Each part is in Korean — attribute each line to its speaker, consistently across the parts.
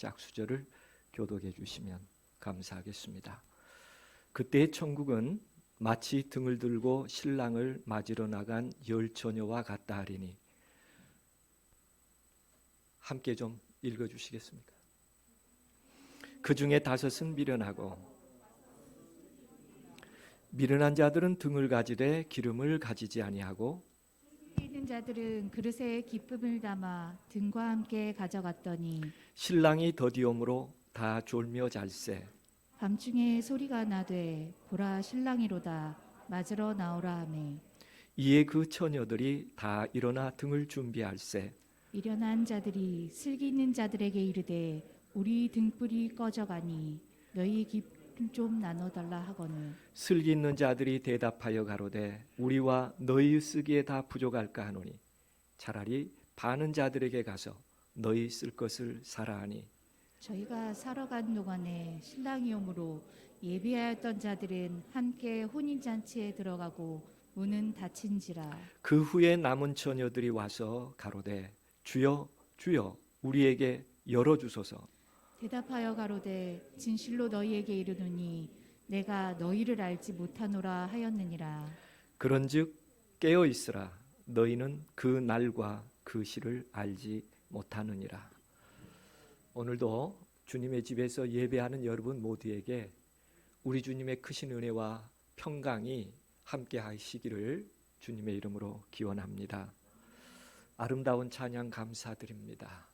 Speaker 1: 짝수절을 교독해 주시면 감사하겠습니다. 그때의 천국은 마치 등을 들고 신랑을 맞으러 나간 열 처녀와 같다 하리니, 함께 좀 읽어주시겠습니까? 그 중에 5은 미련하고 미련한 자들은 등을 가지되 기름을 가지지 아니하고
Speaker 2: 있는 자들은 그릇에 기쁨을 담아 등과 함께 가져갔더니
Speaker 1: 신랑이 더디옴으로 다 졸며 잘세.
Speaker 2: 밤중에 소리가 나되 보라 신랑이로다 맞으러 나오라 하매
Speaker 1: 이에 그 처녀들이 다 일어나 등을 준비할세.
Speaker 2: 미련한 자들이 슬기 있는 자들에게 이르되 우리 등불이 꺼져가니 너희 기쁨 좀 나눠달라 하거늘
Speaker 1: 슬기 있는 자들이 대답하여 가로되 우리와 너희 쓰기에 다 부족할까 하노니 차라리 바는 자들에게 가서 너희 쓸 것을 사라 하니,
Speaker 2: 저희가 사러 간 동안에 신랑이 오므로 예비하였던 자들은 함께 혼인잔치에 들어가고 문은 닫힌지라.
Speaker 1: 그 후에 남은 처녀들이 와서 가로되 주여 주여 우리에게 열어주소서.
Speaker 2: 대답하여 가로되 진실로 너희에게 이르노니 내가 너희를 알지 못하노라 하였느니라.
Speaker 1: 그런즉 깨어 있으라. 너희는 그 날과 그 시를 알지 못하느니라. 오늘도 주님의 집에서 예배하는 여러분 모두에게 우리 주님의 크신 은혜와 평강이 함께 하시기를 주님의 이름으로 기원합니다. 아름다운 찬양 감사드립니다.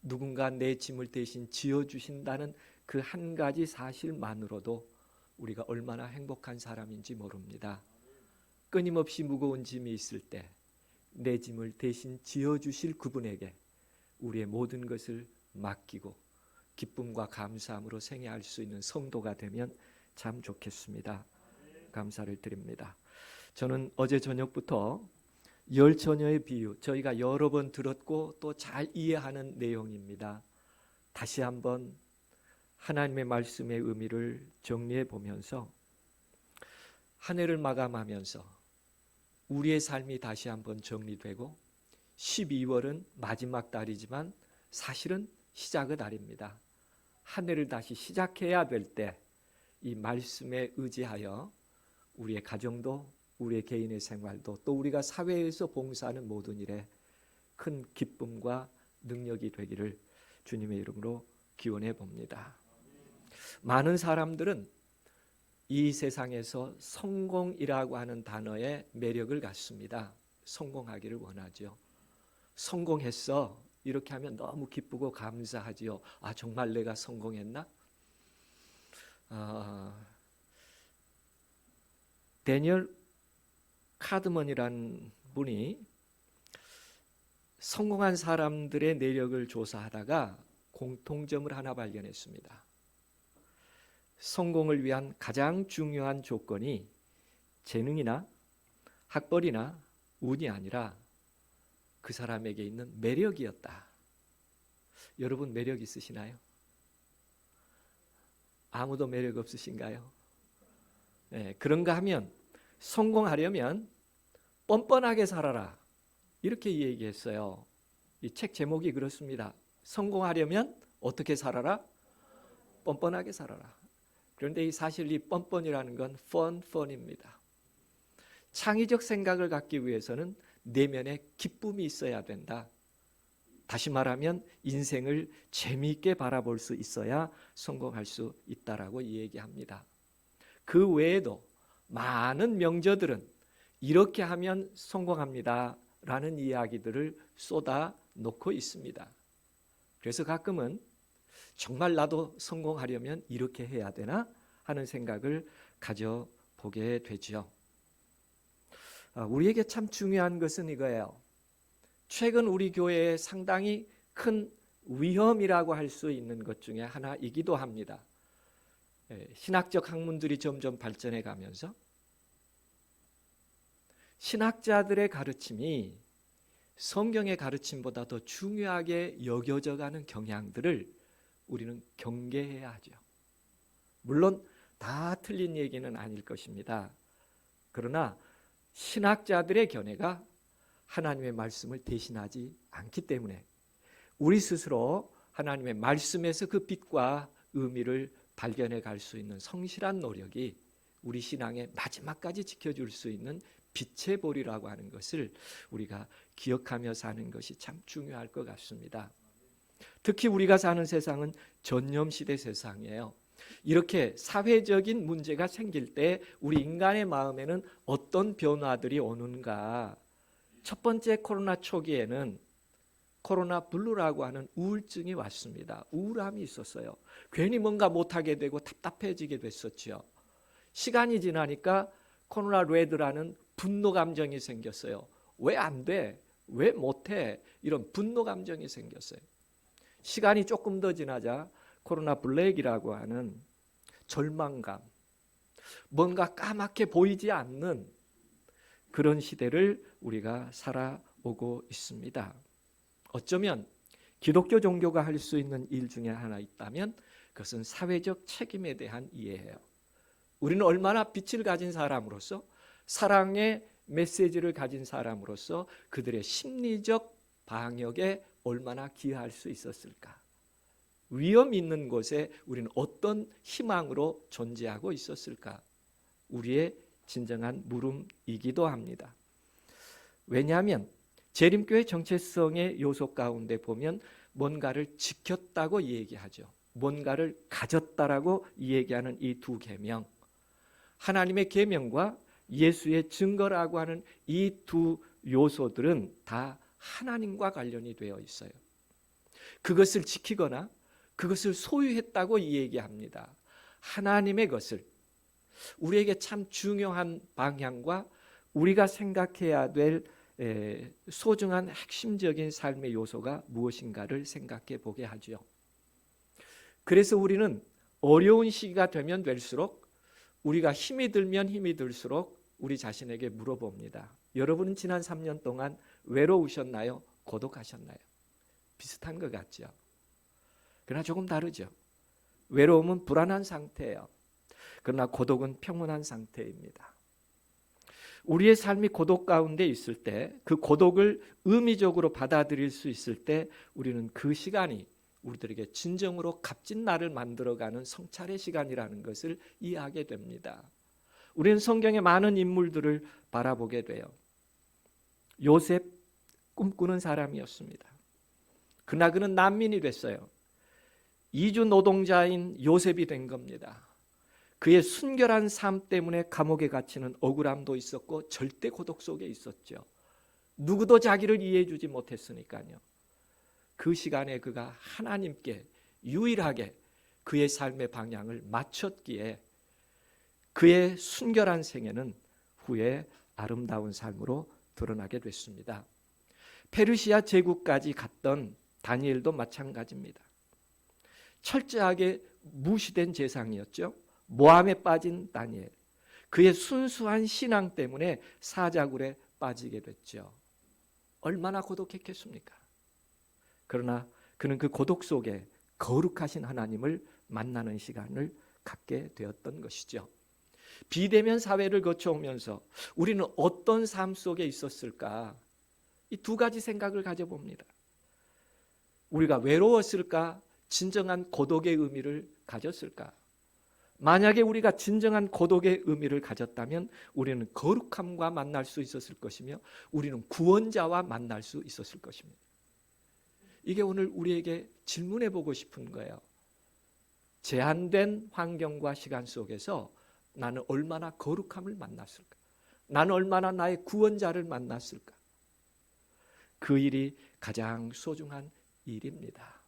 Speaker 1: 누군가 내 짐을 대신 지어주신다는 그 한 가지 사실만으로도 우리가 얼마나 행복한 사람인지 모릅니다. 끊임없이 무거운 짐이 있을 때 내 짐을 대신 지어주실 그분에게 우리의 모든 것을 맡기고 기쁨과 감사함으로 생애할 수 있는 성도가 되면 참 좋겠습니다. 감사를 드립니다. 저는 어제 저녁부터 열 처녀의 비유, 저희가 여러 번 들었고 또 잘 이해하는 내용입니다. 다시 한번 하나님의 말씀의 의미를 정리해 보면서 한 해를 마감하면서 우리의 삶이 다시 한번 정리되고 12월은 마지막 달이지만 사실은 시작의 달입니다. 한 해를 다시 시작해야 될 때 이 말씀에 의지하여 우리의 가정도 우리의 개인의 생활도 또 우리가 사회에서 봉사하는 모든 일에 큰 기쁨과 능력이 되기를 주님의 이름으로 기원해 봅니다. 많은 사람들은 이 세상에서 성공이라고 하는 단어에 매력을 갖습니다. 성공하기를 원하죠. 성공했어. 이렇게 하면 너무 기쁘고 감사하지요. 아, 정말 내가 성공했나? 데니얼 카드먼이라는 분이 성공한 사람들의 내력을 조사하다가 공통점을 하나 발견했습니다. 성공을 위한 가장 중요한 조건이 재능이나 학벌이나 운이 아니라 그 사람에게 있는 매력이었다. 여러분 매력 있으시나요? 아무도 매력 없으신가요? 네, 그런가 하면 성공하려면 뻔뻔하게 살아라. 이렇게 얘기했어요. 이 책 제목이 그렇습니다. 성공하려면 어떻게 살아라? 뻔뻔하게 살아라. 그런데 사실 이 뻔뻔이라는 건 펀입니다. 창의적 생각을 갖기 위해서는 내면에 기쁨이 있어야 된다. 다시 말하면 인생을 재미있게 바라볼 수 있어야 성공할 수 있다라고 얘기합니다. 그 외에도 많은 명저들은 이렇게 하면 성공합니다 라는 이야기들을 쏟아 놓고 있습니다. 그래서 가끔은 정말 나도 성공하려면 이렇게 해야 되나 하는 생각을 가져보게 되죠. 우리에게 참 중요한 것은 이거예요. 최근 우리 교회에 상당히 큰 위험이라고 할 수 있는 것 중에 하나이기도 합니다. 신학적 학문들이 점점 발전해 가면서 신학자들의 가르침이 성경의 가르침보다 더 중요하게 여겨져 가는 경향들을 우리는 경계해야 하죠. 물론 다 틀린 얘기는 아닐 것입니다. 그러나 신학자들의 견해가 하나님의 말씀을 대신하지 않기 때문에 우리 스스로 하나님의 말씀에서 그 빛과 의미를 발견해 갈 수 있는 성실한 노력이 우리 신앙의 마지막까지 지켜줄 수 있는 빛의 볼이라고 하는 것을 우리가 기억하며 사는 것이 참 중요할 것 같습니다. 특히 우리가 사는 세상은 전염시대 세상이에요. 이렇게 사회적인 문제가 생길 때 우리 인간의 마음에는 어떤 변화들이 오는가. 첫 번째 코로나 초기에는 코로나 블루라고 하는 우울증이 왔습니다. 우울함이 있었어요. 괜히 뭔가 못하게 되고 답답해지게 됐었죠. 시간이 지나니까 코로나 레드라는 분노 감정이 생겼어요. 왜 안 돼? 왜 못해? 이런 분노 감정이 생겼어요. 시간이 조금 더 지나자 코로나 블랙이라고 하는 절망감, 뭔가 까맣게 보이지 않는 그런 시대를 우리가 살아오고 있습니다. 어쩌면 기독교 종교가 할 수 있는 일 중에 하나 있다면 그것은 사회적 책임에 대한 이해예요. 우리는 얼마나 빛을 가진 사람으로서 사랑의 메시지를 가진 사람으로서 그들의 심리적 방역에 얼마나 기여할 수 있었을까? 위험 있는 곳에 우리는 어떤 희망으로 존재하고 있었을까? 우리의 진정한 물음이기도 합니다. 왜냐하면 재림교회 정체성의 요소 가운데 보면 뭔가를 지켰다고 얘기하죠. 뭔가를 가졌다라고 얘기하는 이 두 계명, 하나님의 계명과 예수의 증거라고 하는 이 두 요소들은 다 하나님과 관련이 되어 있어요. 그것을 지키거나 그것을 소유했다고 얘기합니다. 하나님의 것을, 우리에게 참 중요한 방향과 우리가 생각해야 될 소중한 핵심적인 삶의 요소가 무엇인가를 생각해 보게 하죠. 그래서 우리는 어려운 시기가 되면 될수록, 우리가 힘이 들면 힘이 들수록 우리 자신에게 물어봅니다. 여러분은 지난 3년 동안 외로우셨나요? 고독하셨나요? 비슷한 것 같죠? 그러나 조금 다르죠. 외로움은 불안한 상태예요. 그러나 고독은 평온한 상태입니다. 우리의 삶이 고독 가운데 있을 때, 그 고독을 의미적으로 받아들일 수 있을 때 우리는 그 시간이 우리들에게 진정으로 값진 날을 만들어가는 성찰의 시간이라는 것을 이해하게 됩니다. 우리는 성경의 많은 인물들을 바라보게 돼요. 요셉, 꿈꾸는 사람이었습니다. 그러나 그는 난민이 됐어요. 이주 노동자인 요셉이 된 겁니다. 그의 순결한 삶 때문에 감옥에 갇히는 억울함도 있었고 절대 고독 속에 있었죠. 누구도 자기를 이해해 주지 못했으니까요. 그 시간에 그가 하나님께 유일하게 그의 삶의 방향을 맞췄기에 그의 순결한 생애는 후에 아름다운 삶으로 드러나게 됐습니다. 페르시아 제국까지 갔던 다니엘도 마찬가지입니다. 철저하게 무시된 재상이었죠. 모함에 빠진 다니엘, 그의 순수한 신앙 때문에 사자굴에 빠지게 됐죠. 얼마나 고독했겠습니까? 그러나 그는 그 고독 속에 거룩하신 하나님을 만나는 시간을 갖게 되었던 것이죠. 비대면 사회를 거쳐오면서 우리는 어떤 삶 속에 있었을까? 이 두 가지 생각을 가져봅니다. 우리가 외로웠을까? 진정한 고독의 의미를 가졌을까? 만약에 우리가 진정한 고독의 의미를 가졌다면 우리는 거룩함과 만날 수 있었을 것이며 우리는 구원자와 만날 수 있었을 것입니다. 이게 오늘 우리에게 질문해 보고 싶은 거예요. 제한된 환경과 시간 속에서 나는 얼마나 거룩함을 만났을까? 나는 얼마나 나의 구원자를 만났을까? 그 일이 가장 소중한 일입니다.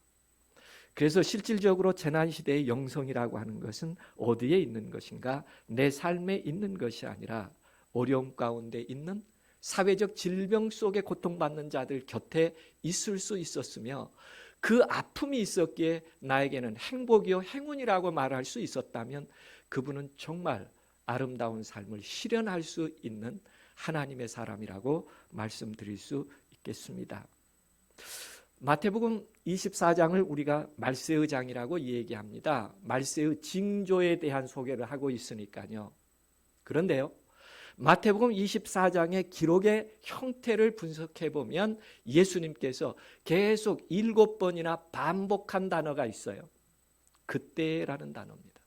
Speaker 1: 그래서 실질적으로 재난시대의 영성이라고 하는 것은 어디에 있는 것인가? 내 삶에 있는 것이 아니라 어려움 가운데 있는 사회적 질병 속에 고통받는 자들 곁에 있을 수 있었으며 그 아픔이 있었기에 나에게는 행복이요 행운이라고 말할 수 있었다면 그분은 정말 아름다운 삶을 실현할 수 있는 하나님의 사람이라고 말씀드릴 수 있겠습니다. 마태복음 24장을 우리가 말세의 장이라고 얘기합니다. 말세의 징조에 대한 소개를 하고 있으니까요. 그런데요, 마태복음 24장의 기록의 형태를 분석해 보면 예수님께서 계속 7번이나 반복한 단어가 있어요. 그때라는 단어입니다.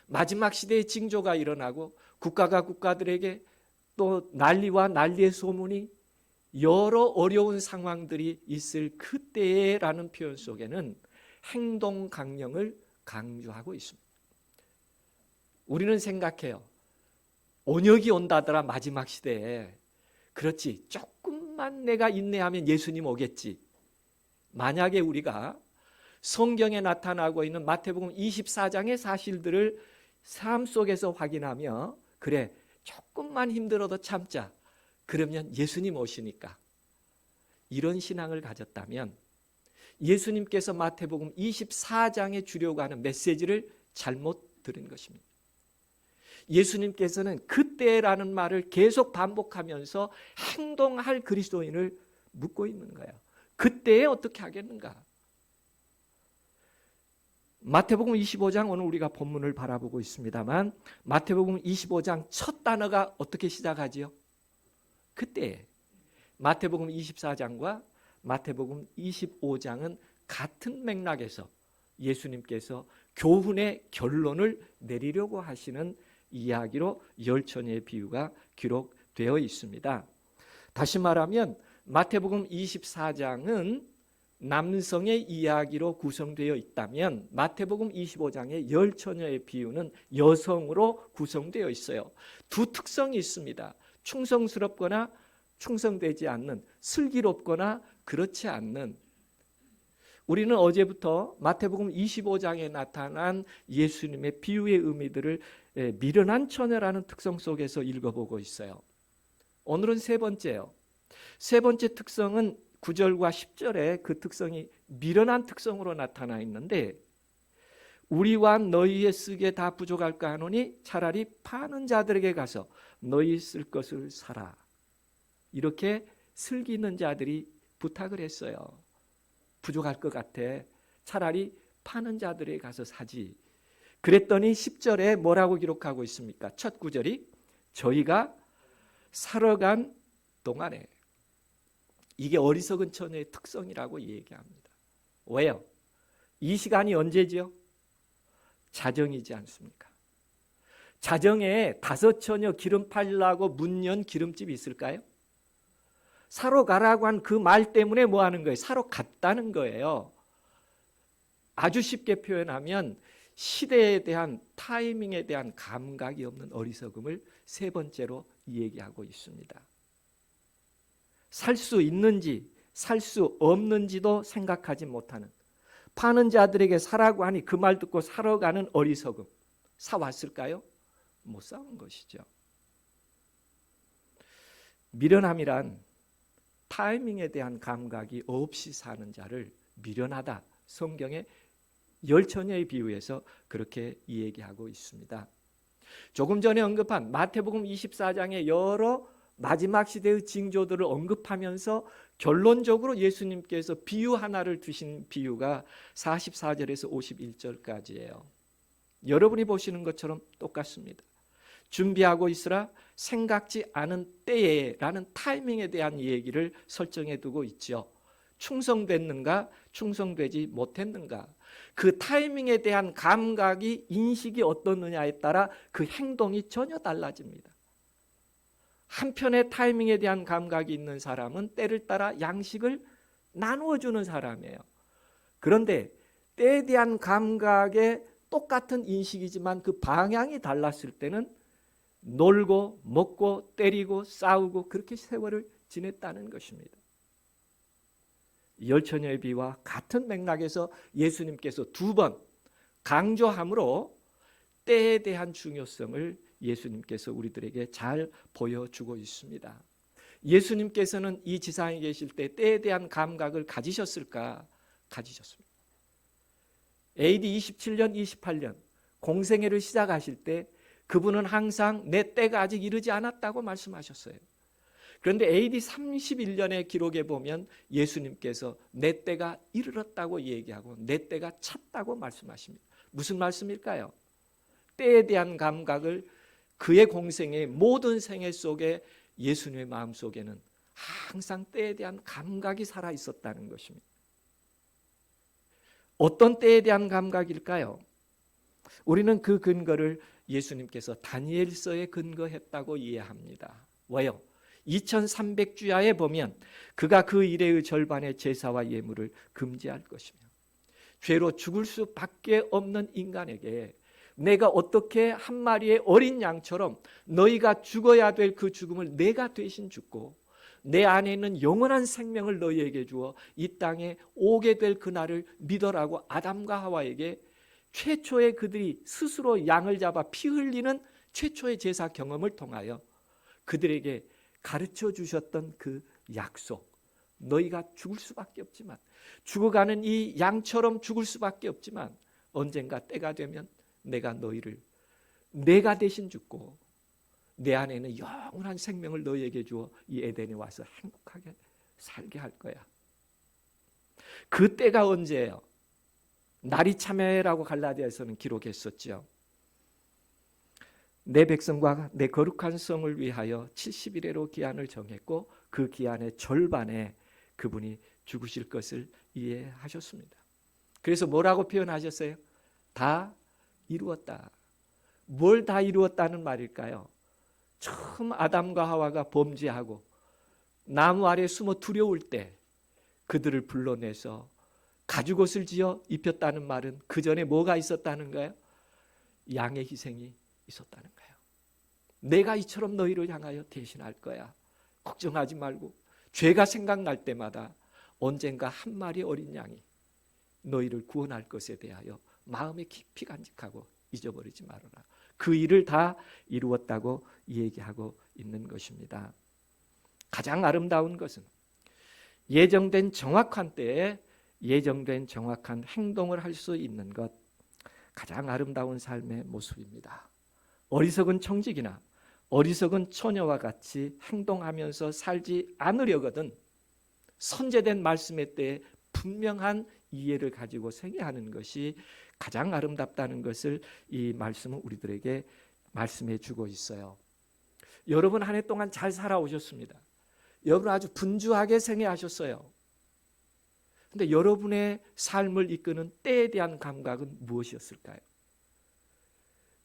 Speaker 1: 마지막 시대의 징조가 일어나고 국가가 국가들에게 또 난리와 난리의 소문이 여러 어려운 상황들이 있을 그때라는 표현 속에는 행동 강령을 강조하고 있습니다. 우리는 생각해요. 온역이 온다더라 마지막 시대에. 그렇지, 조금만 내가 인내하면 예수님 오겠지. 만약에 우리가 성경에 나타나고 있는 마태복음 24장의 사실들을 삶 속에서 확인하며 그래, 조금만 힘들어도 참자. 그러면 예수님 오시니까. 이런 신앙을 가졌다면 예수님께서 마태복음 24장에 주려고 하는 메시지를 잘못 들은 것입니다. 예수님께서는 그때라는 말을 계속 반복하면서 행동할 그리스도인을 묻고 있는 거예요. 그때에 어떻게 하겠는가? 마태복음 25장, 오늘 우리가 본문을 바라보고 있습니다만 마태복음 25장 첫 단어가 어떻게 시작하지요? 그때. 마태복음 24장과 마태복음 25장은 같은 맥락에서 예수님께서 교훈의 결론을 내리려고 하시는 이야기로 열처녀의 비유가 기록되어 있습니다. 다시 말하면 마태복음 24장은 남성의 이야기로 구성되어 있다면 마태복음 25장의 열처녀의 비유는 여성으로 구성되어 있어요. 두 특성이 있습니다. 충성스럽거나 충성되지 않는, 슬기롭거나 그렇지 않는. 우리는 어제부터 마태복음 25장에 나타난 예수님의 비유의 의미들을 미련한 처녀라는 특성 속에서 읽어보고 있어요. 오늘은 세 번째요. 세 번째 특성은 9절과 10절에 그 특성이 미련한 특성으로 나타나 있는데, 우리와 너희의 쓰기에 다 부족할까 하노니 차라리 파는 자들에게 가서 너희 쓸 것을 사라. 이렇게 슬기 있는 자들이 부탁을 했어요. 부족할 것 같아. 차라리 파는 자들에게 가서 사지. 그랬더니 10절에 뭐라고 기록하고 있습니까? 첫 구절이 저희가 사러 간 동안에. 이게 어리석은 처녀의 특성이라고 얘기합니다. 왜요? 이 시간이 언제죠? 자정이지 않습니까? 자정에 5 처녀 기름 팔라고 문 연 기름집이 있을까요? 사러 가라고 한 그 말 때문에 뭐 하는 거예요? 사러 갔다는 거예요. 아주 쉽게 표현하면 시대에 대한, 타이밍에 대한 감각이 없는 어리석음을 세 번째로 얘기하고 있습니다. 살 수 있는지 살 수 없는지도 생각하지 못하는, 파는 자들에게 사라고 하니 그 말 듣고 사러 가는 어리석음. 사왔을까요? 못 사온 것이죠. 미련함이란 타이밍에 대한 감각이 없이 사는 자를 미련하다. 성경의 열처녀의 비유에서 그렇게 얘기하고 있습니다. 조금 전에 언급한 마태복음 24장의 여러 마지막 시대의 징조들을 언급하면서 결론적으로 예수님께서 비유 하나를 두신 비유가 44절에서 51절까지예요. 여러분이 보시는 것처럼 똑같습니다. 준비하고 있으라, 생각지 않은 때에 라는 타이밍에 대한 얘기를 설정해 두고 있죠. 충성됐는가, 충성되지 못했는가. 그 타이밍에 대한 감각이, 인식이 어떻느냐에 따라 그 행동이 전혀 달라집니다. 한편의 타이밍에 대한 감각이 있는 사람은 때를 따라 양식을 나누어 주는 사람이에요. 그런데 때에 대한 감각에 똑같은 인식이지만 그 방향이 달랐을 때는 놀고 먹고 때리고 싸우고 그렇게 세월을 지냈다는 것입니다. 열처녀의 비유와 같은 맥락에서 예수님께서 2번 강조함으로 때에 대한 중요성을 예수님께서 우리들에게 잘 보여주고 있습니다. 예수님께서는 이 지상에 계실 때 때에 대한 감각을 가지셨을까? 가지셨습니다. AD 27년, 28년 공생애를 시작하실 때 그분은 항상 내 때가 아직 이르지 않았다고 말씀하셨어요. 그런데 AD 31년의 기록에 보면 예수님께서 내 때가 이르렀다고 얘기하고 내 때가 찼다고 말씀하십니다. 무슨 말씀일까요? 때에 대한 감각을 그의 공생의 모든 생애 속에 예수님의 마음속에는 항상 때에 대한 감각이 살아 있었다는 것입니다. 어떤 때에 대한 감각일까요? 우리는 그 근거를 예수님께서 다니엘서에 근거했다고 이해합니다. 왜요? 2300주야에 보면 그가 그 일의 절반의 제사와 예물을 금지할 것이며 죄로 죽을 수밖에 없는 인간에게 내가 어떻게 한 마리의 어린 양처럼 너희가 죽어야 될 그 죽음을 내가 대신 죽고 내 안에 있는 영원한 생명을 너희에게 주어 이 땅에 오게 될 그날을 믿어라고 아담과 하와에게 최초의 그들이 스스로 양을 잡아 피 흘리는 최초의 제사 경험을 통하여 그들에게 가르쳐 주셨던 그 약속, 너희가 죽을 수밖에 없지만, 죽어가는 이 양처럼 죽을 수밖에 없지만 언젠가 때가 되면 내가 너희를 내가 대신 죽고 내 안에는 영원한 생명을 너희에게 주어 이 에덴에 와서 행복하게 살게 할 거야. 그 때가 언제예요? 날이 참여라고 갈라디아에서는 기록했었죠. 내 백성과 내 거룩한 성을 위하여 70일에로 기한을 정했고 그 기한의 절반에 그분이 죽으실 것을 이해하셨습니다. 그래서 뭐라고 표현하셨어요? 다 이루었다. 뭘 다 이루었다는 말일까요? 처음 아담과 하와가 범죄하고 나무 아래 숨어 두려울 때 그들을 불러내서 가죽옷을 지어 입혔다는 말은 그 전에 뭐가 있었다는 거예요? 양의 희생이 있었다는 거예요. 내가 이처럼 너희를 향하여 대신할 거야. 걱정하지 말고 죄가 생각날 때마다 언젠가 한 마리 어린 양이 너희를 구원할 것에 대하여 마음에 깊이 간직하고 잊어버리지 말아라. 그 일을 다 이루었다고 얘기하고 있는 것입니다. 가장 아름다운 것은 예정된 정확한 때에 예정된 정확한 행동을 할 수 있는 것, 가장 아름다운 삶의 모습입니다. 어리석은 청직이나 어리석은 처녀와 같이 행동하면서 살지 않으려거든 선제된 말씀의 때에 분명한 이해를 가지고 생애하는 것이 가장 아름답다는 것을 이 말씀은 우리들에게 말씀해 주고 있어요. 여러분 한 해 동안 잘 살아오셨습니다. 여러분 아주 분주하게 생애하셨어요. 근데 여러분의 삶을 이끄는 때에 대한 감각은 무엇이었을까요?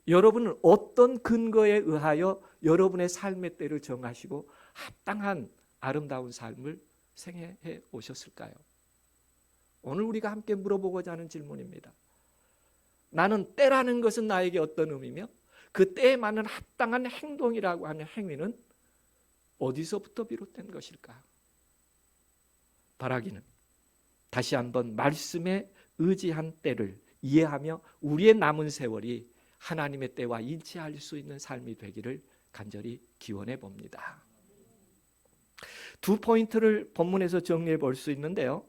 Speaker 1: 여러분은 어떤 근거에 의하여 여러분의 삶의 때를 정하시고 합당한 아름다운 삶을 생애해 오셨을까요? 오늘 우리가 함께 물어보고자 하는 질문입니다. 나는 때라는 것은 나에게 어떤 의미며 그 때에 맞는 합당한 행동이라고 하는 행위는 어디서부터 비롯된 것일까? 바라기는 다시 한번 말씀에 의지한 때를 이해하며 우리의 남은 세월이 하나님의 때와 일치할 수 있는 삶이 되기를 간절히 기원해 봅니다. 두 포인트를 본문에서 정리해 볼 수 있는데요.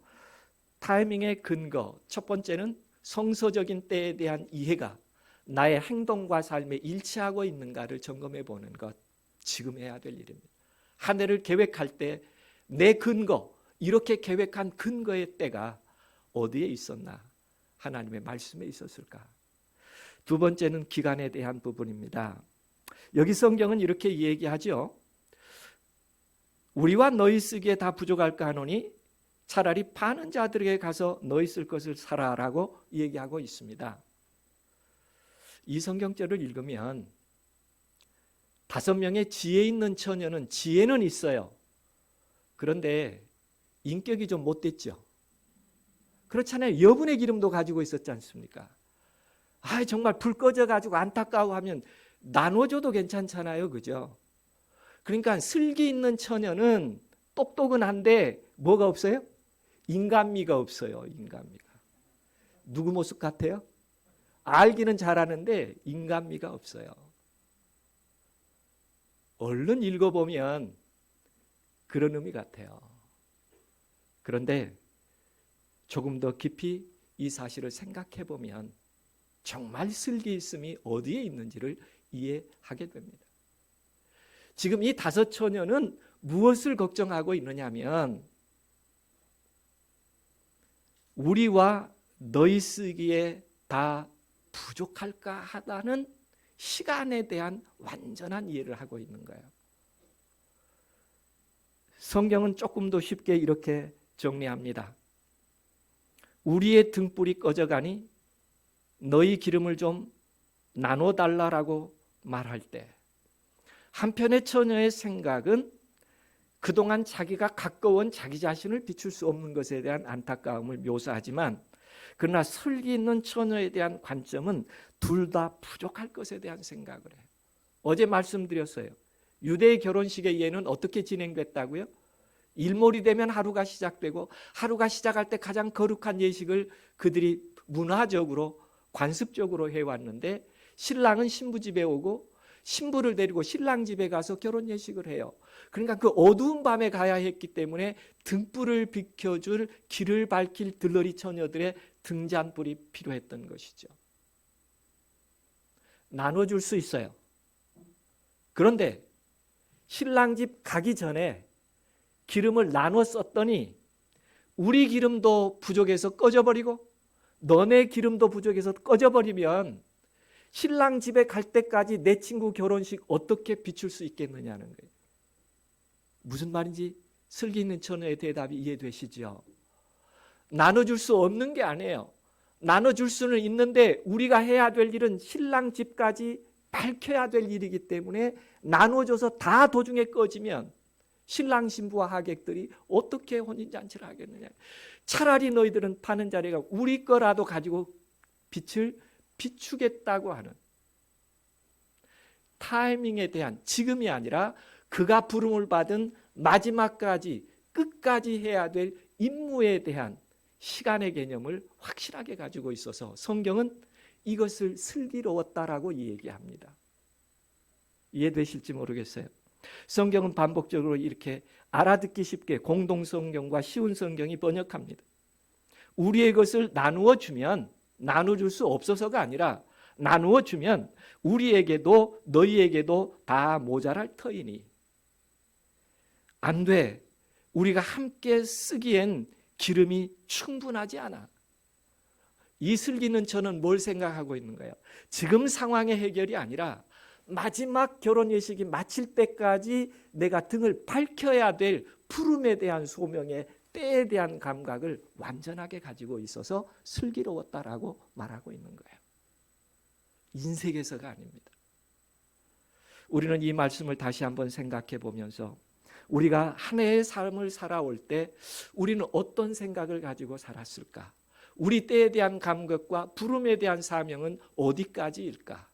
Speaker 1: 타이밍의 근거, 첫 번째는 성서적인 때에 대한 이해가 나의 행동과 삶에 일치하고 있는가를 점검해 보는 것, 지금 해야 될 일입니다. 한 해를 계획할 때 내 근거, 이렇게 계획한 근거의 때가 어디에 있었나? 하나님의 말씀에 있었을까? 두 번째는 기간에 대한 부분입니다. 여기 성경은 이렇게 얘기하죠. 우리와 너희 쓰기에 다 부족할까 하노니 차라리 파는 자들에게 가서 너희 쓸 것을 사라라고 얘기하고 있습니다. 이 성경절을 읽으면 5명의 지혜 있는 처녀는 지혜는 있어요. 그런데 인격이 좀 못됐죠. 그렇잖아요. 여분의 기름도 가지고 있었지 않습니까? 정말 불 꺼져가지고 안타까워하면 나눠줘도 괜찮잖아요. 그죠? 그러니까 슬기 있는 처녀는 똑똑은 한데 뭐가 없어요? 인간미가 없어요. 인간미가. 누구 모습 같아요? 알기는 잘하는데 인간미가 없어요. 얼른 읽어보면 그런 의미 같아요. 그런데 조금 더 깊이 이 사실을 생각해 보면 정말 슬기 있음이 어디에 있는지를 이해하게 됩니다. 지금 이 5 처녀는 무엇을 걱정하고 있느냐면 우리와 너희 쓰기에 다 부족할까 하다는 시간에 대한 완전한 이해를 하고 있는 거예요. 성경은 조금 더 쉽게 이렇게 정리합니다. 우리의 등불이 꺼져가니 너희 기름을 좀 나눠달라라고 말할 때, 한편의 처녀의 생각은 그동안 자기가 가까운 자기 자신을 비출 수 없는 것에 대한 안타까움을 묘사하지만, 그러나 슬기 있는 처녀에 대한 관점은 둘 다 부족할 것에 대한 생각을 해요. 어제 말씀드렸어요. 유대의 결혼식의 예는 어떻게 진행됐다고요? 일몰이 되면 하루가 시작되고, 하루가 시작할 때 가장 거룩한 예식을 그들이 문화적으로 관습적으로 해왔는데, 신랑은 신부 집에 오고 신부를 데리고 신랑 집에 가서 결혼 예식을 해요. 그러니까 그 어두운 밤에 가야 했기 때문에 등불을 비켜줄, 길을 밝힐 들러리 처녀들의 등잔불이 필요했던 것이죠. 나눠줄 수 있어요. 그런데 신랑 집 가기 전에 기름을 나눠 썼더니 우리 기름도 부족해서 꺼져버리고 너네 기름도 부족해서 꺼져버리면 신랑 집에 갈 때까지 내 친구 결혼식 어떻게 비출 수 있겠느냐는 거예요. 무슨 말인지 슬기 있는 처녀의 대답이 이해되시죠? 나눠줄 수 없는 게 아니에요. 나눠줄 수는 있는데 우리가 해야 될 일은 신랑 집까지 밝혀야 될 일이기 때문에 나눠줘서 다 도중에 꺼지면 신랑 신부와 하객들이 어떻게 혼인잔치를 하겠느냐. 차라리 너희들은 파는 자리가 우리 거라도 가지고 빛을 비추겠다고 하는 타이밍에 대한, 지금이 아니라 그가 부름을 받은 마지막까지 끝까지 해야 될 임무에 대한 시간의 개념을 확실하게 가지고 있어서 성경은 이것을 슬기로웠다라고 얘기합니다. 이해되실지 모르겠어요. 성경은 반복적으로 이렇게 알아듣기 쉽게 공동성경과 쉬운 성경이 번역합니다. 우리의 것을 나누어 주면, 나눠줄 수 없어서가 아니라 나누어 주면 우리에게도 너희에게도 다 모자랄 터이니 안 돼. 우리가 함께 쓰기엔 기름이 충분하지 않아. 이 슬기는 저는 뭘 생각하고 있는 거예요? 지금 상황의 해결이 아니라 마지막 결혼 예식이 마칠 때까지 내가 등을 밝혀야 될 푸름에 대한 소명의 때에 대한 감각을 완전하게 가지고 있어서 슬기로웠다라고 말하고 있는 거예요. 인색에서가 아닙니다. 우리는 이 말씀을 다시 한번 생각해 보면서 우리가 한 해의 삶을 살아올 때 우리는 어떤 생각을 가지고 살았을까? 우리 때에 대한 감각과 부름에 대한 사명은 어디까지일까?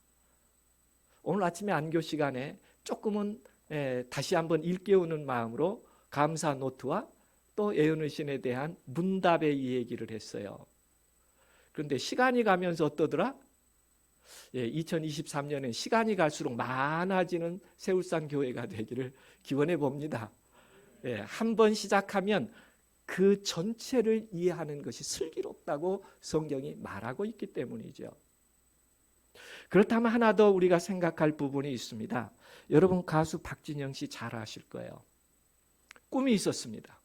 Speaker 1: 오늘 아침에 안교 시간에 조금은 다시 한번 일깨우는 마음으로 감사 노트와 또 예언의신에 대한 문답의 이 얘기를 했어요. 그런데 시간이 가면서 어떠더라? 2023년엔 시간이 갈수록 많아지는 세울산 교회가 되기를 기원해 봅니다. 한번 시작하면 그 전체를 이해하는 것이 슬기롭다고 성경이 말하고 있기 때문이죠. 그렇다면 하나 더 우리가 생각할 부분이 있습니다. 여러분 가수 박진영 씨 잘 아실 거예요. 꿈이 있었습니다.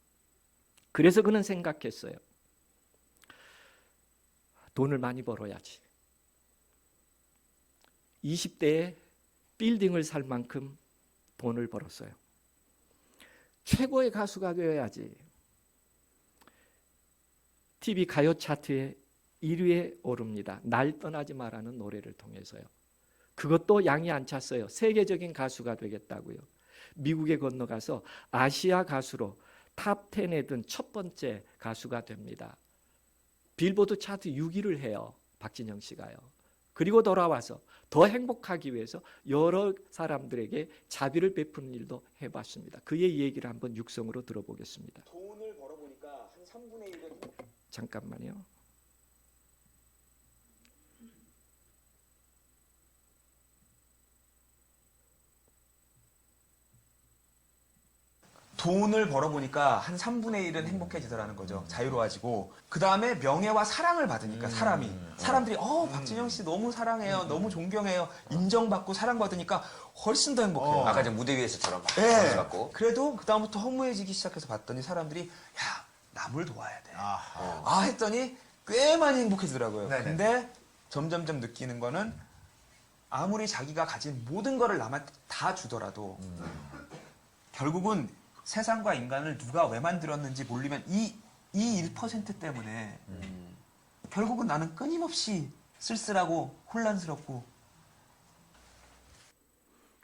Speaker 1: 그래서 그는 생각했어요. 돈을 많이 벌어야지. 20대에 빌딩을 살 만큼 돈을 벌었어요. 최고의 가수가 되어야지. TV 가요 차트에 1위에 오릅니다. 날 떠나지 마라는 노래를 통해서요. 그것도 양이 안 찼어요. 세계적인 가수가 되겠다고요. 미국에 건너가서 아시아 가수로 탑 10에 든 첫 번째 가수가 됩니다. 빌보드 차트 6위를 해요. 박진영 씨가요. 그리고 돌아와서 더 행복하기 위해서 여러 사람들에게 자비를 베푸는 일도 해봤습니다. 그의 얘기를 한번 육성으로 들어보겠습니다.
Speaker 3: 돈을 벌어보니까 한 3분의 1은
Speaker 1: 잠깐만요.
Speaker 3: 돈을 벌어보니까 한 3분의 1은 행복해지더라는 거죠. 자유로워지고 그 다음에 명예와 사랑을 받으니까 사람들이 박진영 씨 너무 사랑해요, 너무 존경해요, 인정받고 사랑받으니까 훨씬 더 행복해요.
Speaker 4: 아까 전 무대 위에서처럼 막
Speaker 3: 네.
Speaker 4: 받고.
Speaker 3: 그래도 그 다음부터 허무해지기 시작해서 봤더니 사람들이 야 남을 도와야 돼. 했더니 꽤 많이 행복해지더라고요.
Speaker 4: 네네.
Speaker 3: 근데 점점점 느끼는 거는 아무리 자기가 가진 모든 거를 남한테 다 주더라도 결국은 세상과 인간을 누가 왜 만들었는지 모르면 이 1% 때문에 결국은 나는 끊임없이 쓸쓸하고 혼란스럽고.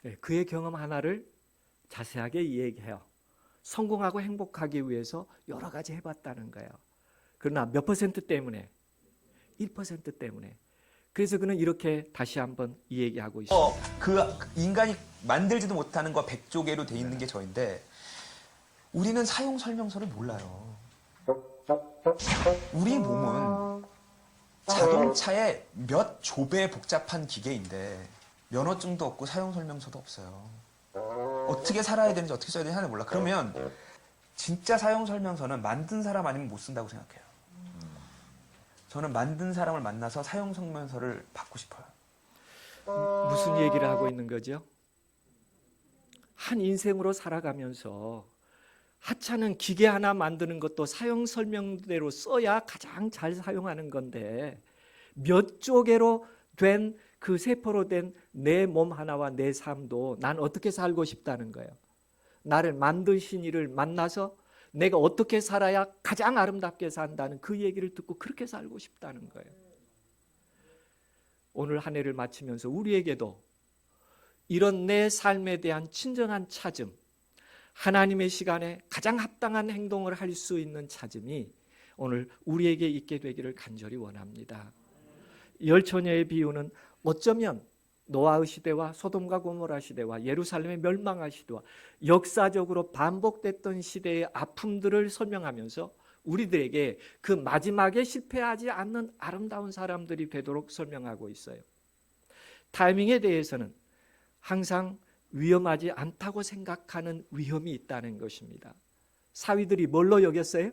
Speaker 1: 네, 그의 경험 하나를 자세하게 이야기해요. 성공하고 행복하기 위해서 여러 가지 해봤다는 거예요. 그러나 몇 퍼센트 때문에? 1% 때문에. 그래서 그는 이렇게 다시 한번 이야기하고 있습니다.
Speaker 3: 그 인간이 만들지도 못하는 거 100조 개로 돼 있는 게 저인데 우리는 사용 설명서를 몰라요. 우리 몸은 자동차의 몇 조배 복잡한 기계인데 면허증도 없고 사용 설명서도 없어요. 어떻게 살아야 되는지 어떻게 써야 되는지 하나도 몰라. 그러면 진짜 사용 설명서는 만든 사람 아니면 못 쓴다고 생각해요. 저는 만든 사람을 만나서 사용 설명서를 받고 싶어요.
Speaker 1: 무슨 얘기를 하고 있는 거죠? 한 인생으로 살아가면서 하찮은 기계 하나 만드는 것도 사용 설명대로 써야 가장 잘 사용하는 건데 몇 조개로 된 그 세포로 된 내 몸 하나와 내 삶도 난 어떻게 살고 싶다는 거예요. 나를 만드신 이를 만나서 내가 어떻게 살아야 가장 아름답게 산다는 그 얘기를 듣고 그렇게 살고 싶다는 거예요. 오늘 한 해를 마치면서 우리에게도 이런 내 삶에 대한 진정한 찾음, 하나님의 시간에 가장 합당한 행동을 할 수 있는 찾음이 오늘 우리에게 있게 되기를 간절히 원합니다. 열 처녀의 비유는 어쩌면 노아의 시대와 소돔과 고모라 시대와 예루살렘의 멸망할 시대와 역사적으로 반복됐던 시대의 아픔들을 설명하면서 우리들에게 그 마지막에 실패하지 않는 아름다운 사람들이 되도록 설명하고 있어요. 타이밍에 대해서는 항상 위험하지 않다고 생각하는 위험이 있다는 것입니다. 사위들이 뭘로 여겼어요?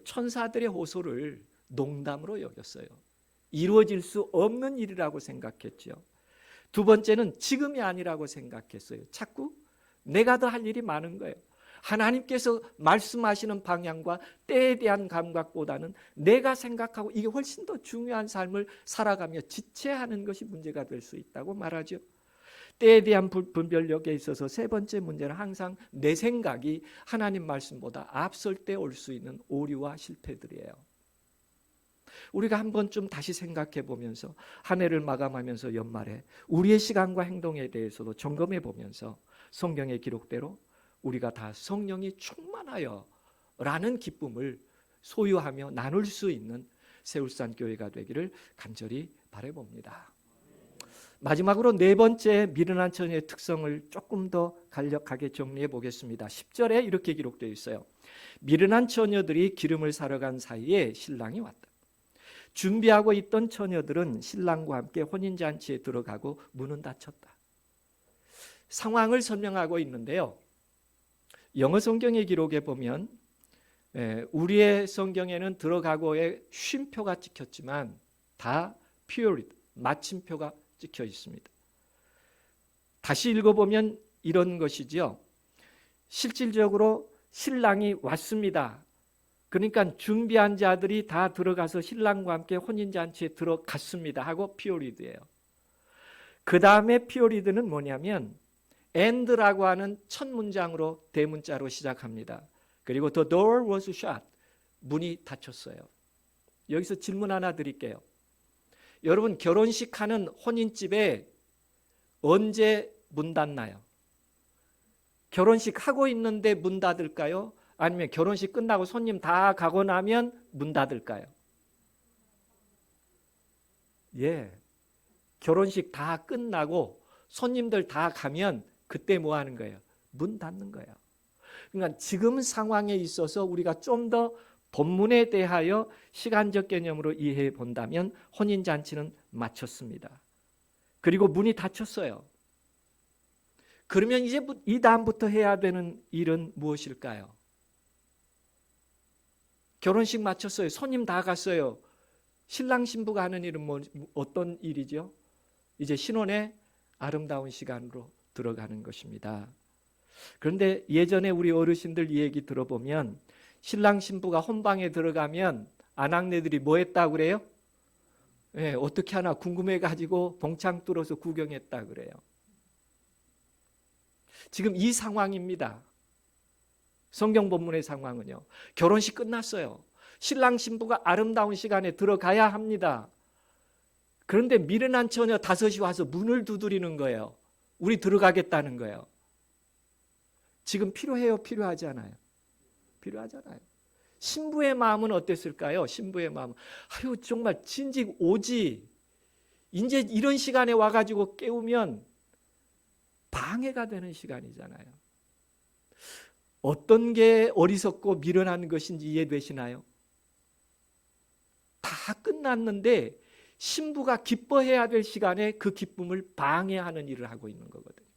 Speaker 1: 천사들의 호소를 농담으로 여겼어요. 이루어질 수 없는 일이라고 생각했죠. 두 번째는 지금이 아니라고 생각했어요. 자꾸 내가 더 할 일이 많은 거예요. 하나님께서 말씀하시는 방향과 때에 대한 감각보다는 내가 생각하고 이게 훨씬 더 중요한 삶을 살아가며 지체하는 것이 문제가 될 수 있다고 말하죠. 때에 대한 분별력에 있어서 세 번째 문제는 항상 내 생각이 하나님 말씀보다 앞설 때 올 수 있는 오류와 실패들이에요. 우리가 한 번쯤 다시 생각해 보면서 한 해를 마감하면서 연말에 우리의 시간과 행동에 대해서도 점검해 보면서 성경의 기록대로 우리가 다 성령이 충만하여 라는 기쁨을 소유하며 나눌 수 있는 세울산 교회가 되기를 간절히 바라봅니다. 마지막으로 네 번째 미련한 처녀의 특성을 조금 더 간략하게 정리해 보겠습니다. 10절에 이렇게 기록되어 있어요. 미련한 처녀들이 기름을 사러 간 사이에 신랑이 왔다. 준비하고 있던 처녀들은 신랑과 함께 혼인잔치에 들어가고 문은 닫혔다. 상황을 설명하고 있는데요. 영어 성경의 기록에 보면 우리의 성경에는 들어가고의 쉼표가 찍혔지만 다 period, 마침표가 찍혀 있습니다. 다시 읽어보면 이런 것이죠. 실질적으로 신랑이 왔습니다. 그러니까 준비한 자들이 다 들어가서 신랑과 함께 혼인잔치에 들어갔습니다 하고 피오리드예요. 그 다음에 피오리드는 뭐냐면 and라고 하는 첫 문장으로 대문자로 시작합니다. 그리고 the door was shut, 문이 닫혔어요. 여기서 질문 하나 드릴게요. 여러분 결혼식 하는 혼인집에 언제 문 닫나요? 결혼식 하고 있는데 문 닫을까요? 아니면 결혼식 끝나고 손님 다 가고 나면 문 닫을까요? 결혼식 다 끝나고 손님들 다 가면 그때 뭐 하는 거예요? 문 닫는 거예요. 그러니까 지금 상황에 있어서 우리가 좀 더 본문에 대하여 시간적 개념으로 이해해 본다면 혼인잔치는 마쳤습니다. 그리고 문이 닫혔어요. 그러면 이제 이 다음부터 해야 되는 일은 무엇일까요? 결혼식 마쳤어요. 손님 다 갔어요. 신랑 신부가 하는 일은 어떤 일이죠? 이제 신혼의 아름다운 시간으로 들어가는 것입니다. 그런데 예전에 우리 어르신들 얘기 들어보면 신랑 신부가 혼방에 들어가면 아낙네들이 뭐 했다고 그래요? 예, 어떻게 하나 궁금해가지고 봉창 뚫어서 구경했다 그래요. 지금 이 상황입니다. 성경 본문의 상황은요. 결혼식 끝났어요. 신랑 신부가 아름다운 시간에 들어가야 합니다. 그런데 미련한 처녀 5이 와서 문을 두드리는 거예요. 우리 들어가겠다는 거예요. 지금 필요해요? 필요하지 않아요? 필요하잖아요. 신부의 마음은 어땠을까요? 신부의 마음은 아유 정말 진즉 오지. 이제 이런 시간에 와가지고 깨우면 방해가 되는 시간이잖아요. 어떤 게 어리석고 미련한 것인지 이해되시나요? 다 끝났는데 신부가 기뻐해야 될 시간에 그 기쁨을 방해하는 일을 하고 있는 거거든요.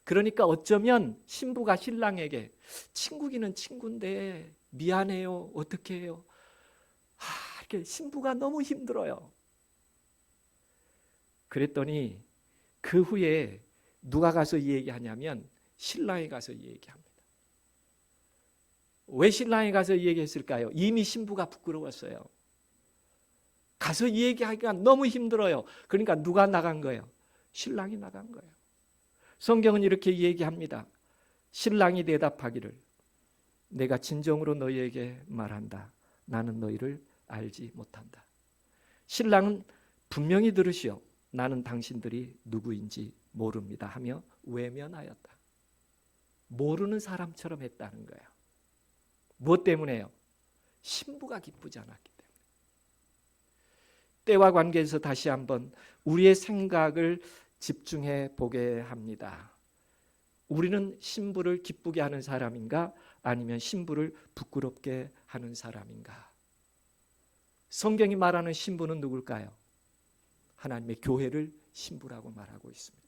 Speaker 1: 그러니까 어쩌면 신부가 신랑에게 친구기는 친구인데 미안해요. 어떻게 해요? 이렇게 신부가 너무 힘들어요. 그랬더니 그 후에 누가 가서 이 얘기하냐면 신랑이 가서 이 얘기합니다. 왜 신랑이 가서 이 얘기했을까요? 이미 신부가 부끄러웠어요. 가서 이 얘기하기가 너무 힘들어요. 그러니까 누가 나간 거예요? 신랑이 나간 거예요. 성경은 이렇게 얘기합니다. 신랑이 대답하기를 내가 진정으로 너희에게 말한다. 나는 너희를 알지 못한다. 신랑은 분명히 들으시오. 나는 당신들이 누구인지 모릅니다 하며 외면하였다. 모르는 사람처럼 했다는 거예요. 무엇 때문에요? 신부가 기쁘지 않았기 때문에. 때와 관계에서 다시 한번 우리의 생각을 집중해 보게 합니다. 우리는 신부를 기쁘게 하는 사람인가? 아니면 신부를 부끄럽게 하는 사람인가? 성경이 말하는 신부는 누굴까요? 하나님의 교회를 신부라고 말하고 있습니다.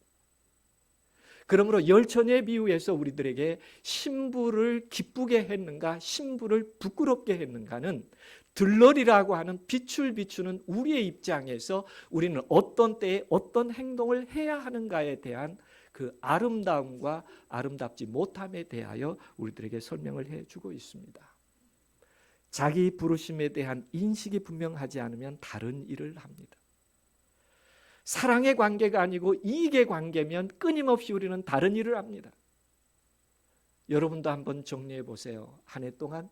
Speaker 1: 그러므로 열처녀의 비유에서 우리들에게 신부를 기쁘게 했는가, 신부를 부끄럽게 했는가는 들러리라고 하는 빛을 비추는 우리의 입장에서 우리는 어떤 때에 어떤 행동을 해야 하는가에 대한 그 아름다움과 아름답지 못함에 대하여 우리들에게 설명을 해주고 있습니다. 자기 부르심에 대한 인식이 분명하지 않으면 다른 일을 합니다. 사랑의 관계가 아니고 이익의 관계면 끊임없이 우리는 다른 일을 합니다. 여러분도 한번 정리해 보세요. 한 해 동안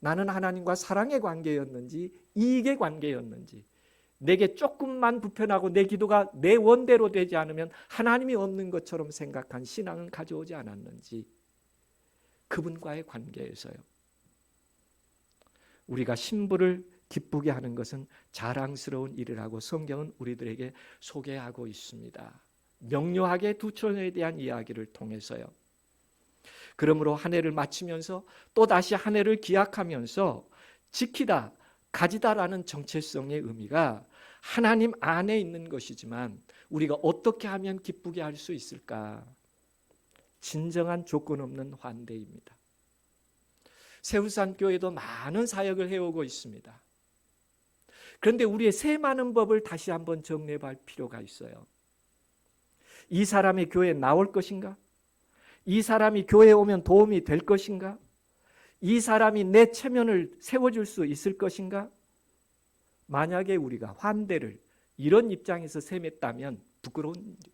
Speaker 1: 나는 하나님과 사랑의 관계였는지 이익의 관계였는지, 내게 조금만 불편하고 내 기도가 내 원대로 되지 않으면 하나님이 없는 것처럼 생각한 신앙은 가져오지 않았는지, 그분과의 관계에서요. 우리가 신부를 기쁘게 하는 것은 자랑스러운 일이라고 성경은 우리들에게 소개하고 있습니다. 명료하게 두 처녀에 대한 이야기를 통해서요. 그러므로 한 해를 마치면서 또 다시 한 해를 기약하면서 지키다, 가지다라는 정체성의 의미가 하나님 안에 있는 것이지만 우리가 어떻게 하면 기쁘게 할 수 있을까? 진정한 조건 없는 환대입니다. 세우산 교회도 많은 사역을 해오고 있습니다. 그런데 우리의 새 많은 법을 다시 한번 정리해 볼 필요가 있어요. 이 사람이 교회에 나올 것인가? 이 사람이 교회에 오면 도움이 될 것인가? 이 사람이 내 체면을 세워줄 수 있을 것인가? 만약에 우리가 환대를 이런 입장에서 셈했다면 부끄러운 일입니다.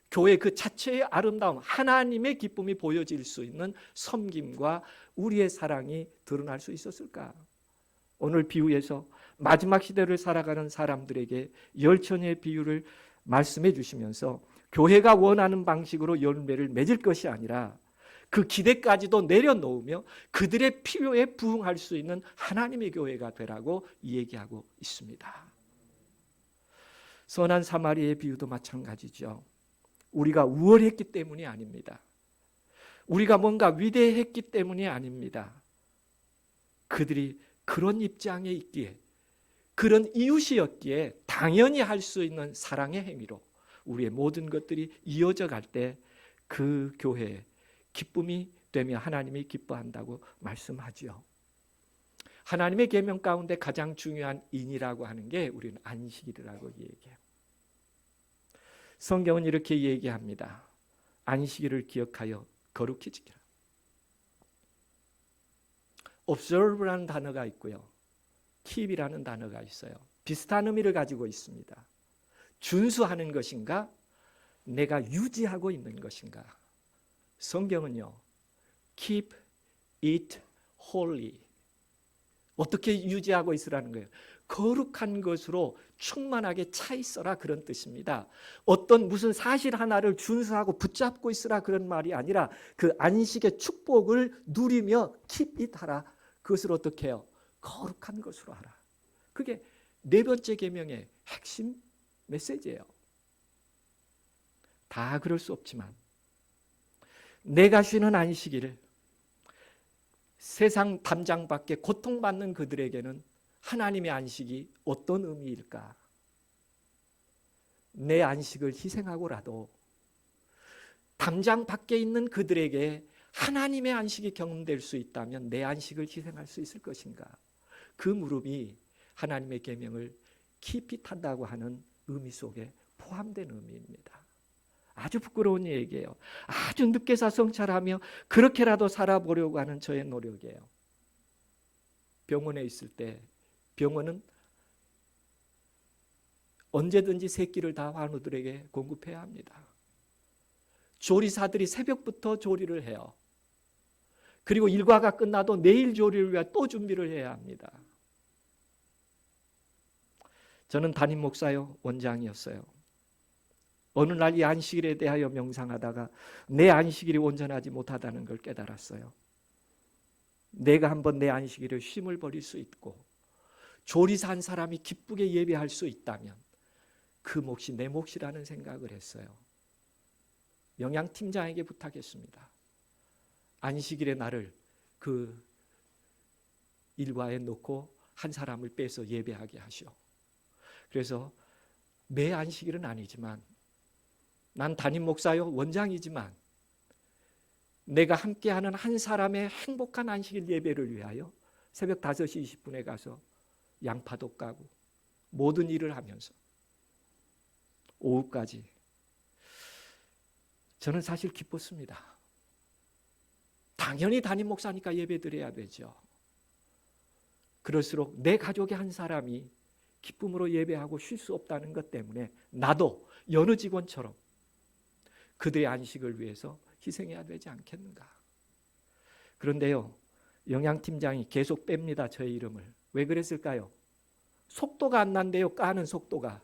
Speaker 1: 교회 그 자체의 아름다움, 하나님의 기쁨이 보여질 수 있는 섬김과 우리의 사랑이 드러날 수 있었을까? 오늘 비유에서 마지막 시대를 살아가는 사람들에게 열처녀의 비유를 말씀해 주시면서 교회가 원하는 방식으로 열매를 맺을 것이 아니라 그 기대까지도 내려놓으며 그들의 필요에 부응할 수 있는 하나님의 교회가 되라고 얘기하고 있습니다. 선한 사마리아의 비유도 마찬가지죠. 우리가 우월했기 때문이 아닙니다. 우리가 뭔가 위대했기 때문이 아닙니다. 그들이 그런 입장에 있기에, 그런 이웃이었기에 당연히 할 수 있는 사랑의 행위로 우리의 모든 것들이 이어져 갈 때 그 교회에 기쁨이 되며 하나님이 기뻐한다고 말씀하지요. 하나님의 계명 가운데 가장 중요한 인이라고 하는 게 우리는 안식일이라고 얘기해요. 성경은 이렇게 얘기합니다. 안식일을 기억하여 거룩히 지키라. observe라는 단어가 있고요. keep이라는 단어가 있어요. 비슷한 의미를 가지고 있습니다. 준수하는 것인가? 내가 유지하고 있는 것인가? 성경은요, keep it holy. 어떻게 유지하고 있으라는 거예요? 거룩한 것으로 충만하게 차 있어라, 그런 뜻입니다. 어떤 무슨 사실 하나를 준수하고 붙잡고 있으라, 그런 말이 아니라 그 안식의 축복을 누리며 keep it 하라. 그것을 어떻게 해요? 거룩한 것으로 하라. 그게 네 번째 계명의 핵심 메시지예요. 다 그럴 수 없지만 내가 쉬는 안식일을 세상 담장 밖에 고통받는 그들에게는 하나님의 안식이 어떤 의미일까? 내 안식을 희생하고라도 담장 밖에 있는 그들에게 하나님의 안식이 경험될 수 있다면 내 안식을 희생할 수 있을 것인가? 그 물음이 하나님의 계명을 깊이 탄다고 하는 의미 속에 포함된 의미입니다. 아주 부끄러운 얘기예요. 아주 늦게서 성찰하며 그렇게라도 살아보려고 하는 저의 노력이에요. 병원에 있을 때 병원은 언제든지 새 끼를 다 환우들에게 공급해야 합니다. 조리사들이 새벽부터 조리를 해요. 그리고 일과가 끝나도 내일 조리를 위해 또 준비를 해야 합니다. 저는 담임 목사요, 원장이었어요. 어느 날 이 안식일에 대하여 명상하다가 내 안식일이 온전하지 못하다는 걸 깨달았어요. 내가 한번 내 안식일에 쉼을 버릴 수 있고 조리사 한 사람이 기쁘게 예배할 수 있다면 그 몫이 내 몫이라는 생각을 했어요. 영양팀장에게 부탁했습니다. 안식일의 날을 그 일과에 놓고 한 사람을 빼서 예배하게 하시오. 그래서 매 안식일은 아니지만 난 담임 목사요, 원장이지만 내가 함께하는 한 사람의 행복한 안식일 예배를 위하여 새벽 5시 20분에 가서 양파도 까고 모든 일을 하면서 오후까지 저는 사실 기뻤습니다. 당연히 담임 목사니까 예배 드려야 되죠. 그럴수록 내 가족의 한 사람이 기쁨으로 예배하고 쉴 수 없다는 것 때문에 나도 여느 직원처럼 그들의 안식을 위해서 희생해야 되지 않겠는가. 그런데요, 영양팀장이 계속 뺍니다, 저의 이름을. 왜 그랬을까요? 속도가 안 난대요, 까는 속도가.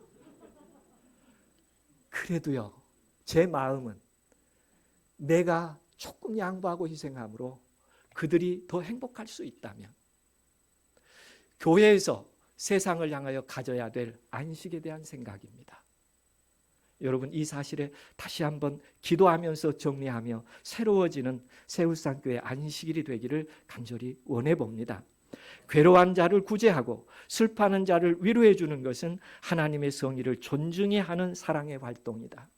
Speaker 1: 그래도요, 제 마음은 내가 조금 양보하고 희생함으로 그들이 더 행복할 수 있다면 교회에서 세상을 향하여 가져야 될 안식에 대한 생각입니다. 여러분, 이 사실에 다시 한번 기도하면서 정리하며 새로워지는 세울산교회 안식일이 되기를 간절히 원해봅니다. 괴로워한 자를 구제하고 슬퍼하는 자를 위로해 주는 것은 하나님의 성의를 존중해 하는 사랑의 활동이다.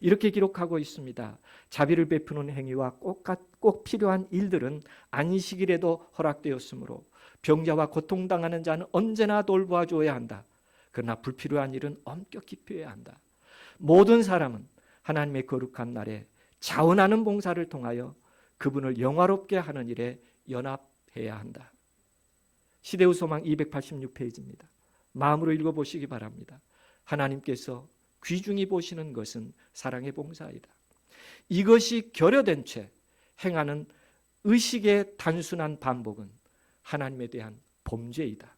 Speaker 1: 이렇게 기록하고 있습니다. 자비를 베푸는 행위와 꼭 필요한 일들은 안식일에도 허락되었으므로 병자와 고통당하는 자는 언제나 돌보아 줘야 한다. 그러나 불필요한 일은 엄격히 피해야 한다. 모든 사람은 하나님의 거룩한 날에 자원하는 봉사를 통하여 그분을 영화롭게 하는 일에 연합해야 한다. 시대의 소망 286페이지입니다. 마음으로 읽어보시기 바랍니다. 하나님께서 귀중히 보시는 것은 사랑의 봉사이다. 이것이 결여된 채 행하는 의식의 단순한 반복은 하나님에 대한 범죄이다.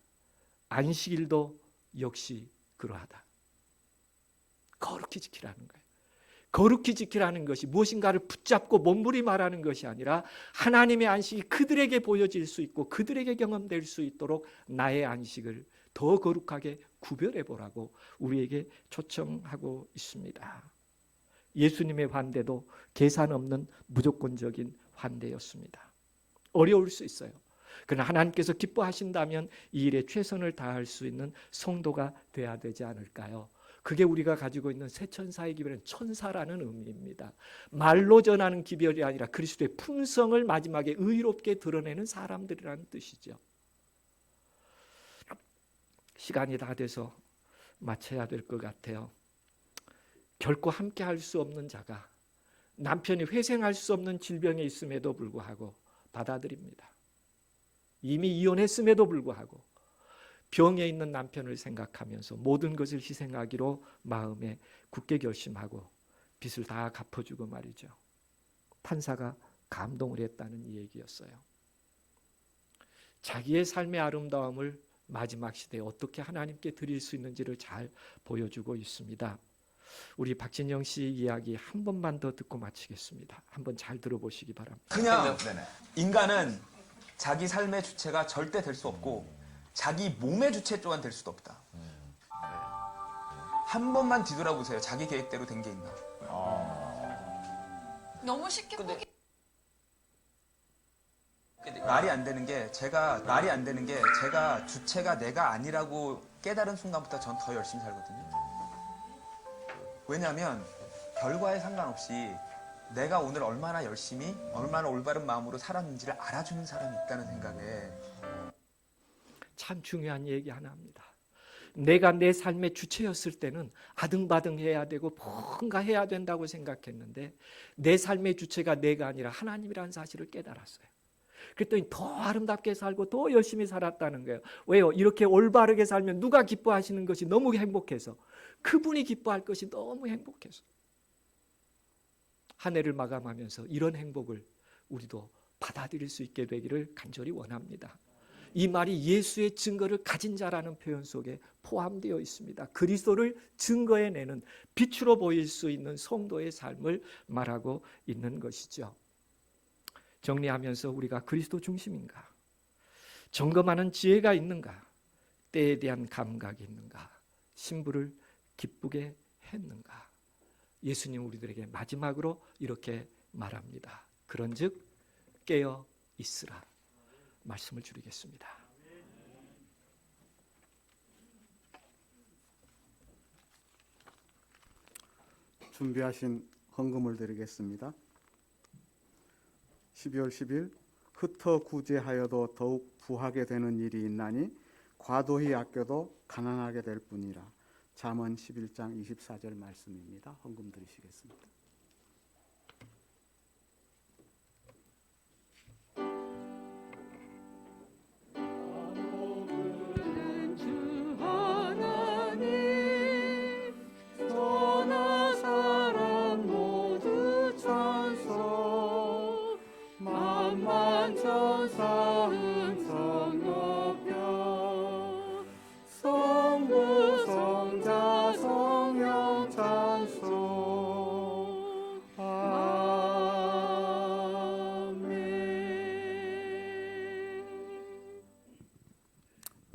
Speaker 1: 안식일도 역시 그러하다. 거룩히 지키라는 거예요. 거룩히 지키라는 것이 무엇인가를 붙잡고 몸부림하라는 것이 아니라 하나님의 안식이 그들에게 보여질 수 있고 그들에게 경험될 수 있도록 나의 안식을 더 거룩하게 구별해 보라고 우리에게 초청하고 있습니다. 예수님의 환대도 계산 없는 무조건적인 환대였습니다. 어려울 수 있어요. 그러나 하나님께서 기뻐하신다면 이 일에 최선을 다할 수 있는 성도가 돼야 되지 않을까요? 그게 우리가 가지고 있는 새천사의 기별은 천사라는 의미입니다. 말로 전하는 기별이 아니라 그리스도의 품성을 마지막에 의롭게 드러내는 사람들이라는 뜻이죠. 시간이 다 돼서 마쳐야 될 것 같아요. 결코 함께 할 수 없는 자가 남편이 회생할 수 없는 질병에 있음에도 불구하고 받아들입니다. 이미 이혼했음에도 불구하고 병에 있는 남편을 생각하면서 모든 것을 희생하기로 마음에 굳게 결심하고 빚을 다 갚아주고 말이죠. 판사가 감동을 했다는 이 얘기였어요. 자기의 삶의 아름다움을 마지막 시대에 어떻게 하나님께 드릴 수 있는지를 잘 보여주고 있습니다. 우리 박진영 씨 이야기 한 번만 더 듣고 마치겠습니다. 한번 잘 들어보시기 바랍니다.
Speaker 3: 그냥 인간은 자기 삶의 주체가 절대 될 수 없고 자기 몸의 주체 또한 될 수도 없다. 한 번만 뒤돌아보세요. 자기 계획대로 된 게 있나?
Speaker 4: 너무 쉽게 포기.
Speaker 3: 말이 안 되는 게 제가 주체가 내가 아니라고 깨달은 순간부터 전 더 열심히 살거든요. 왜냐하면 결과에 상관없이 내가 오늘 얼마나 열심히 얼마나 올바른 마음으로 살았는지를 알아주는 사람이 있다는 생각에
Speaker 1: 참 중요한 얘기 하나 합니다. 내가 내 삶의 주체였을 때는 아등바등 해야 되고 뭔가 해야 된다고 생각했는데 내 삶의 주체가 내가 아니라 하나님이라는 사실을 깨달았어요. 그랬더니 더 아름답게 살고 더 열심히 살았다는 거예요. 왜요? 이렇게 올바르게 살면 누가 기뻐하시는 것이 너무 행복해서, 그분이 기뻐할 것이 너무 행복해서. 한 해를 마감하면서 이런 행복을 우리도 받아들일 수 있게 되기를 간절히 원합니다. 이 말이 예수의 증거를 가진 자라는 표현 속에 포함되어 있습니다. 그리스도를 증거해내는 빛으로 보일 수 있는 성도의 삶을 말하고 있는 것이죠. 정리하면서 우리가 그리스도 중심인가? 점검하는 지혜가 있는가? 때에 대한 감각이 있는가? 신부를 기쁘게 했는가? 예수님 우리들에게 마지막으로 이렇게 말합니다. 그런즉 깨어 있으라. 말씀을 줄이겠습니다.
Speaker 5: 준비하신 헌금을 드리겠습니다. 12월 10일 흩어 구제하여도 더욱 부하게 되는 일이 있나니 과도히 아껴도 가난하게 될 뿐이라. 잠언 11장 24절 말씀입니다. 헌금 드리시겠습니다.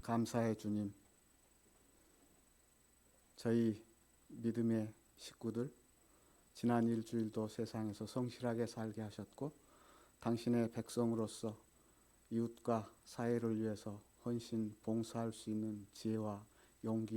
Speaker 5: 감사해 주님. 저희 믿음의 식구들 지난 일주일도 세상에서 성실하게 살게 하셨고 당신의 백성으로서 이웃과 사회를 위해서 헌신 봉사할 수 있는 지혜와 용기